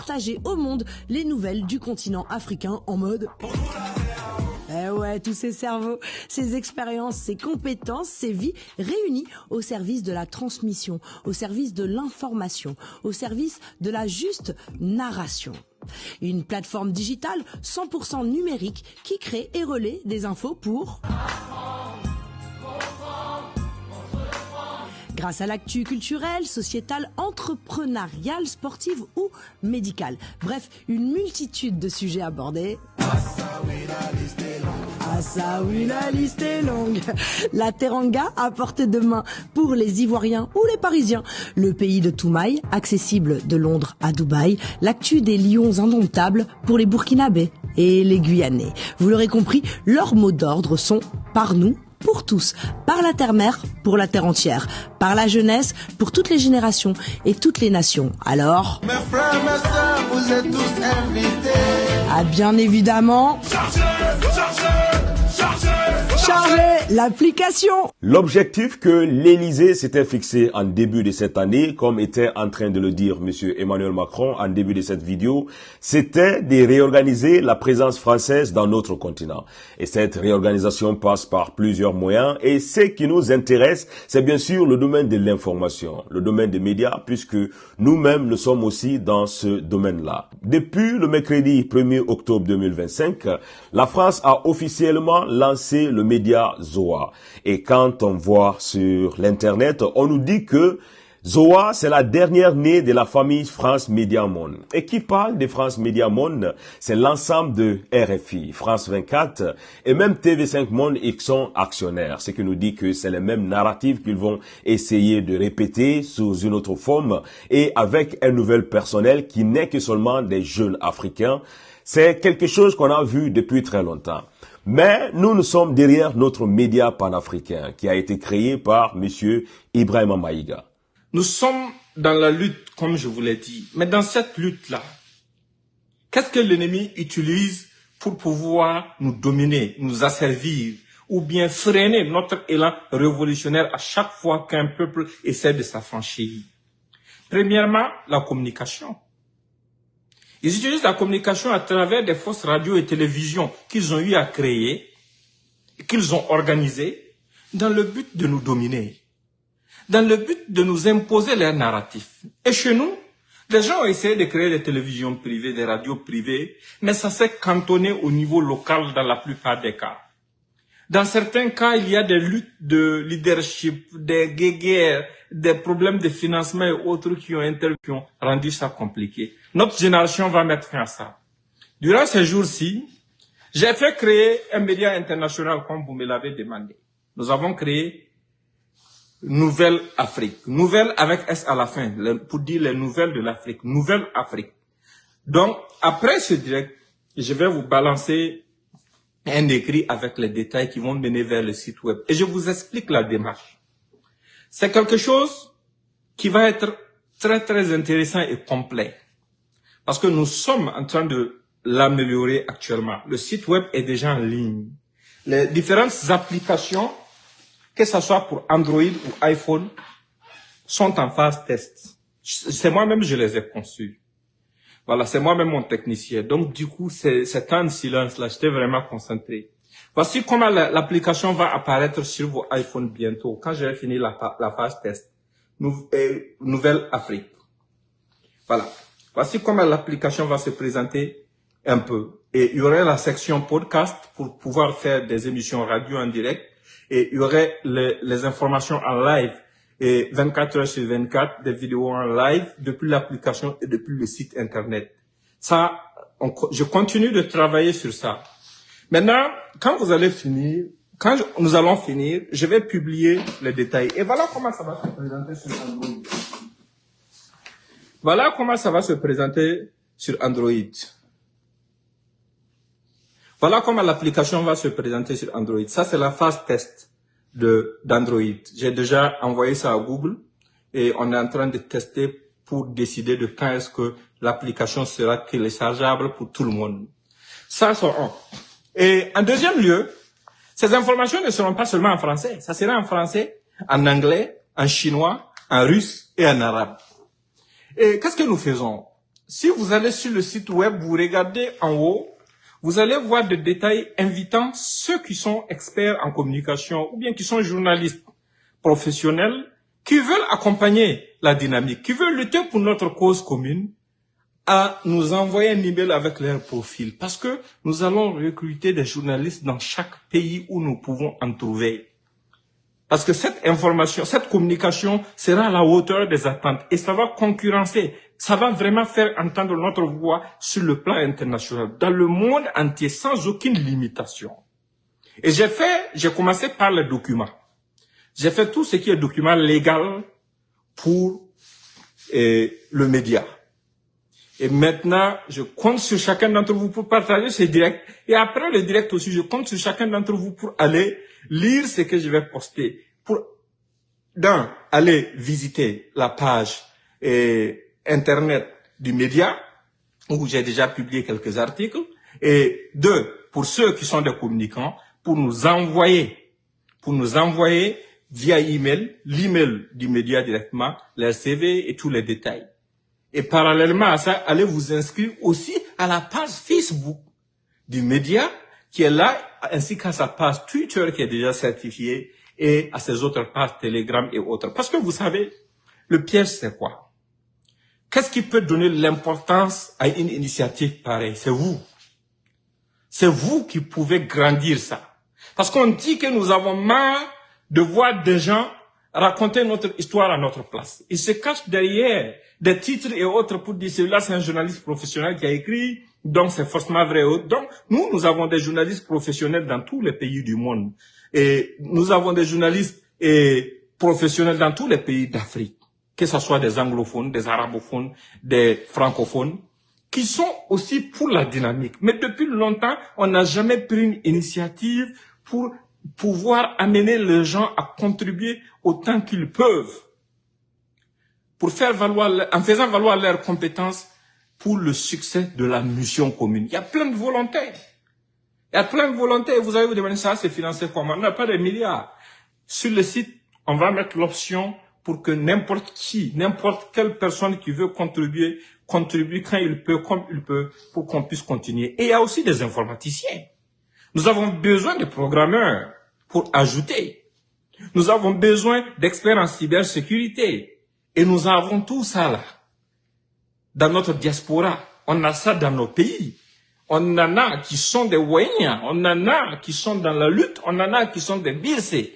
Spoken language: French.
partager au monde les nouvelles du continent africain en mode... Eh ouais, tous ces cerveaux, ces expériences, ces compétences, ces vies réunies au service de la transmission, au service de l'information, au service de la juste narration. Une plateforme digitale 100% numérique qui crée et relaie des infos pour... Grâce à l'actu culturelle, sociétale, entrepreneuriale, sportive ou médicale. Bref, une multitude de sujets abordés. Ah ça oui, la liste est longue. La Teranga à portée de main pour les Ivoiriens ou les Parisiens. Le pays de Toumaï, accessible de Londres à Dubaï. L'actu des lions indomptables pour les Burkinabés et les Guyanais. Vous l'aurez compris, leurs mots d'ordre sont « par nous ». Pour tous, par la terre-mère, pour la terre entière, par la jeunesse, pour toutes les générations et toutes les nations. Alors, mes frères, mes sœurs, vous êtes tous invités. Ah bien évidemment, chargez l'application. L'objectif que l'Élysée s'était fixé en début de cette année, comme était en train de le dire monsieur Emmanuel Macron en début de cette vidéo, c'était de réorganiser la présence française dans notre continent. Et cette réorganisation passe par plusieurs moyens. Et ce qui nous intéresse, c'est bien sûr le domaine de l'information, le domaine des médias, puisque nous-mêmes nous sommes aussi dans ce domaine-là. Depuis le mercredi 1er octobre 2025, la France a officiellement lancé le média Zoa. Et quand on voit sur l'internet, on nous dit que Zoa, c'est la dernière née de la famille France Média Monde. Et qui parle de France Média Monde, c'est l'ensemble de RFI, France 24 et même TV5 Monde qui sont actionnaires. Ce qui nous dit que c'est les mêmes narratifs qu'ils vont essayer de répéter sous une autre forme et avec un nouvel personnel qui n'est que seulement des jeunes Africains. C'est quelque chose qu'on a vu depuis très longtemps. Mais nous sommes derrière notre média panafricain qui a été créé par monsieur Ibrahima Maïga. Nous sommes dans la lutte, comme je vous l'ai dit. Mais dans cette lutte-là, qu'est-ce que l'ennemi utilise pour pouvoir nous dominer, nous asservir, ou bien freiner notre élan révolutionnaire à chaque fois qu'un peuple essaie de s'affranchir? Premièrement, la communication. Ils utilisent la communication à travers des fausses radios et télévisions qu'ils ont eu à créer, qu'ils ont organisées, dans le but de nous dominer, dans le but de nous imposer leurs narratifs. Et chez nous, les gens ont essayé de créer des télévisions privées, des radios privées, mais ça s'est cantonné au niveau local dans la plupart des cas. Dans certains cas, il y a des luttes de leadership, des guéguerres, des problèmes de financement et autres qui ont rendu ça compliqué. Notre génération va mettre fin à ça. Durant ces jours-ci, j'ai fait créer un média international comme vous me l'avez demandé. Nous avons créé Nouvelle Afrique. Nouvelle avec S à la fin, pour dire les nouvelles de l'Afrique. Nouvelle Afrique. Donc, après ce direct, je vais vous balancer un écrit avec les détails qui vont mener vers le site web. Et je vous explique la démarche. C'est quelque chose qui va être très très intéressant et complet. Parce que nous sommes en train de l'améliorer actuellement. Le site web est déjà en ligne. Les différentes applications, que ce soit pour Android ou iPhone, sont en phase test. C'est moi-même, je les ai conçus. Voilà, c'est moi-même mon technicien. Donc, du coup, c'est temps de silence là. J'étais vraiment concentré. Voici comment l'application va apparaître sur vos iPhones bientôt, quand j'ai fini la phase test. Nouvelle Afrique. Voilà. Voici comment l'application va se présenter un peu. Et il y aurait la section podcast pour pouvoir faire des émissions radio en direct. Et il y aurait les informations en live. Et 24 heures sur 24, des vidéos en live depuis l'application et depuis le site internet. Ça, je continue de travailler sur ça. Maintenant, quand vous allez finir, nous allons finir, je vais publier les détails. Et voilà comment ça va se présenter sur Android. Voilà comment ça va se présenter sur Android. Voilà comment l'application va se présenter sur Android. Ça, c'est la phase test d'Android. J'ai déjà envoyé ça à Google et on est en train de tester pour décider de quand est-ce que l'application sera téléchargeable pour tout le monde. Ça, c'est un. Et en deuxième lieu, ces informations ne seront pas seulement en français. Ça sera en français, en anglais, en chinois, en russe et en arabe. Et qu'est-ce que nous faisons? si vous allez sur le site web, vous regardez en haut, vous allez voir des détails invitant ceux qui sont experts en communication ou bien qui sont journalistes professionnels qui veulent accompagner la dynamique, qui veulent lutter pour notre cause commune, à nous envoyer un email avec leur profil. Parce que nous allons recruter des journalistes dans chaque pays où nous pouvons en trouver. Parce que cette information, cette communication sera à la hauteur des attentes et ça va concurrencer, ça va vraiment faire entendre notre voix sur le plan international, dans le monde entier, sans aucune limitation. Et j'ai commencé par les documents. J'ai fait tout ce qui est document légal pour le média. Et maintenant, je compte sur chacun d'entre vous pour partager ce direct. Et après le direct aussi, je compte sur chacun d'entre vous pour aller lire ce que je vais poster. Pour, aller visiter la page Internet du média, où j'ai déjà publié quelques articles. Et 2, pour ceux qui sont des communicants, pour nous envoyer via email, l'email du média directement, les CV et tous les détails. Et parallèlement à ça, allez vous inscrire aussi à la page Facebook du média qui est là, ainsi qu'à sa page Twitter qui est déjà certifiée et à ses autres pages Telegram et autres. Parce que vous savez, le piège c'est quoi? Qu'est-ce qui peut donner l'importance à une initiative pareille? C'est vous. C'est vous qui pouvez grandir ça. Parce qu'on dit que nous avons marre de voir des gens raconter notre histoire à notre place. Ils se cachent derrière des titres et autres pour dire celui-là c'est un journaliste professionnel qui a écrit, donc c'est forcément vrai. Donc nous avons des journalistes professionnels dans tous les pays du monde. Et nous avons des journalistes professionnels dans tous les pays d'Afrique, que ce soit des anglophones, des arabophones, des francophones, qui sont aussi pour la dynamique. Mais depuis longtemps, on n'a jamais pris une initiative pour pouvoir amener les gens à contribuer autant qu'ils peuvent, pour faire valoir, en faisant valoir leurs compétences pour le succès de la mission commune. Il y a plein de volontaires. Vous allez vous demander ça, c'est financé comment? On n'a pas de milliards. Sur le site, on va mettre l'option pour que n'importe quelle personne qui veut contribue quand il peut, comme il peut, pour qu'on puisse continuer. Et il y a aussi des informaticiens. Nous avons besoin de programmeurs pour ajouter. Nous avons besoin d'experts en cybersécurité. Et nous avons tout ça là. Dans notre diaspora, on a ça dans nos pays. On en a qui sont des Wayens, on en a qui sont dans la lutte, on en a qui sont des BC.